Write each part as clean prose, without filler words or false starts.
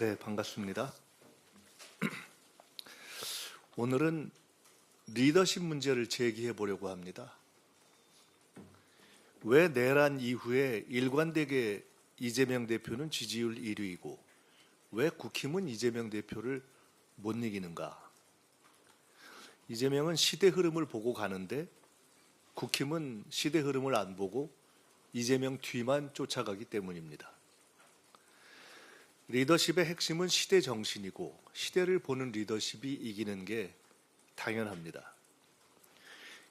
네, 반갑습니다. 오늘은 리더십 문제를 제기해 보려고 합니다. 왜 내란 이후에 일관되게 이재명 대표는 지지율 1위이고 왜 국힘은 이재명 대표를 못 이기는가? 이재명은 시대 흐름을 보고 가는데 국힘은 시대 흐름을 안 보고 이재명 뒤만 쫓아가기 때문입니다. 리더십의 핵심은 시대 정신이고 시대를 보는 리더십이 이기는 게 당연합니다.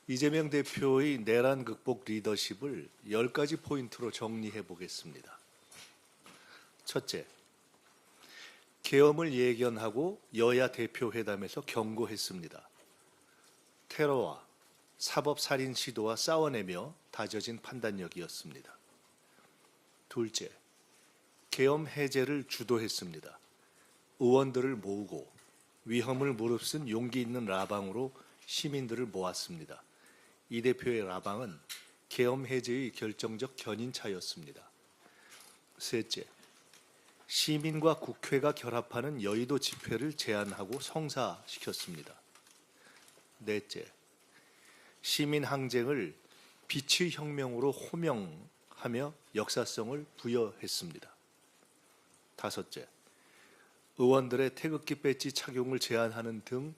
이재명 대표의 내란 극복 리더십을 10가지 포인트로 정리해 보겠습니다. 첫째, 계엄을 예견하고 여야 대표회담에서 경고했습니다. 테러와 사법살인 시도와 싸워내며 다져진 판단력이었습니다. 둘째, 계엄 해제를 주도했습니다. 의원들을 모으고 위험을 무릅쓴 용기 있는 라방으로 시민들을 모았습니다. 이 대표의 라방은 계엄 해제의 결정적 견인차였습니다. 셋째, 시민과 국회가 결합하는 여의도 집회를 제안하고 성사시켰습니다. 넷째, 시민 항쟁을 빛의 혁명으로 호명하며 역사성을 부여했습니다. 다섯째, 의원들의 태극기 배지 착용을 제한하는 등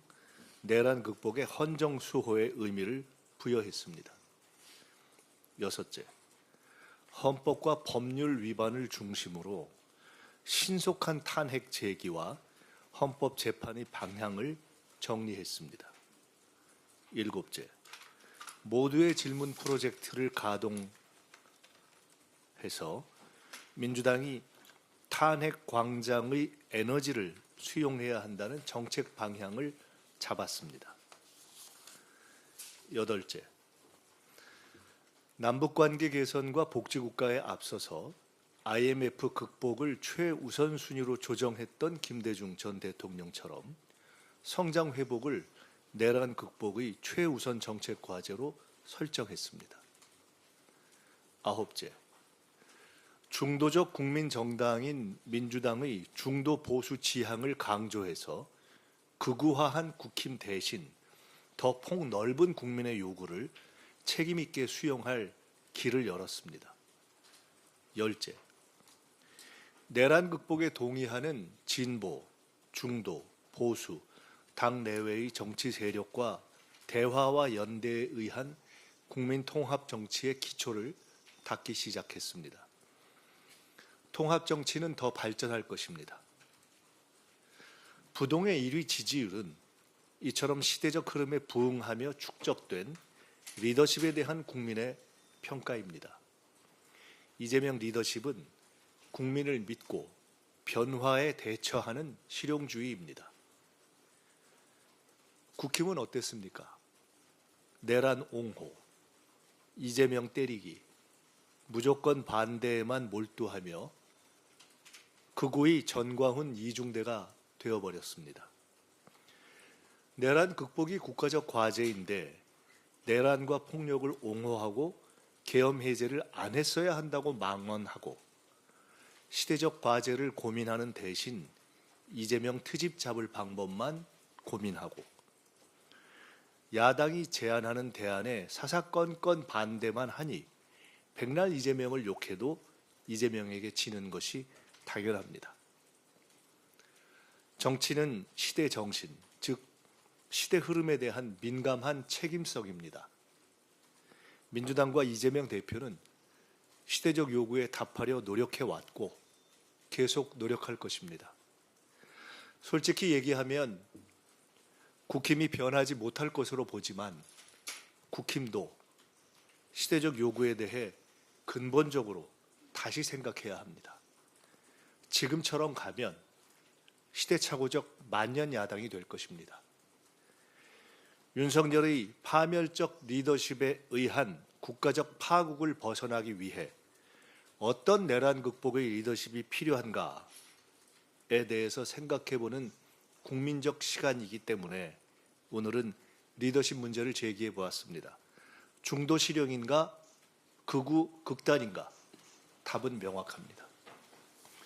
내란 극복의 헌정수호의 의미를 부여했습니다. 여섯째, 헌법과 법률 위반을 중심으로 신속한 탄핵 제기와 헌법 재판의 방향을 정리했습니다. 일곱째, 모두의 질문 프로젝트를 가동해서 민주당이 탄핵 광장의 에너지를 수용해야 한다는 정책 방향을 잡았습니다. 여덟째, 남북관계 개선과 복지국가에 앞서서 IMF 극복을 최우선 순위로 조정했던 김대중 전 대통령처럼 성장 회복을 내란 극복의 최우선 정책 과제로 설정했습니다. 아홉째, 중도적 국민 정당인 민주당의 중도 보수 지향을 강조해서 극우화한 국힘 대신 더 폭넓은 국민의 요구를 책임 있게 수용할 길을 열었습니다. 열째, 내란 극복에 동의하는 진보, 중도, 보수, 당 내외의 정치 세력과 대화와 연대에 의한 국민 통합 정치의 기초를 닦기 시작했습니다. 통합 정치는 더 발전할 것입니다. 부동의 1위 지지율은 이처럼 시대적 흐름에 부응하며 축적된 리더십에 대한 국민의 평가입니다. 이재명 리더십은 국민을 믿고 변화에 대처하는 실용주의입니다. 국힘은 어땠습니까? 내란 옹호, 이재명 때리기, 무조건 반대에만 몰두하며 극우의 전광훈 이중대가 되어버렸습니다. 내란 극복이 국가적 과제인데 내란과 폭력을 옹호하고 계엄 해제를 안 했어야 한다고 망언하고 시대적 과제를 고민하는 대신 이재명 트집 잡을 방법만 고민하고 야당이 제안하는 대안에 사사건건 반대만 하니 백날 이재명을 욕해도 이재명에게 지는 것이 당연합니다. 정치는 시대 정신, 즉 시대 흐름에 대한 민감한 책임성입니다. 민주당과 이재명 대표는 시대적 요구에 답하려 노력해왔고 계속 노력할 것입니다. 솔직히 얘기하면 국힘이 변하지 못할 것으로 보지만 국힘도 시대적 요구에 대해 근본적으로 다시 생각해야 합니다. 지금처럼 가면 시대착오적 만년 야당이 될 것입니다. 윤석열의 파멸적 리더십에 의한 국가적 파국을 벗어나기 위해 어떤 내란 극복의 리더십이 필요한가에 대해서 생각해보는 국민적 시간이기 때문에 오늘은 리더십 문제를 제기해 보았습니다. 중도 실형인가 극우 극단인가? 답은 명확합니다.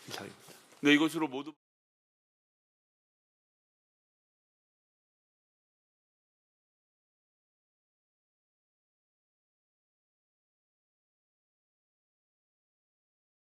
이상입니다. 네, 이것으로 모두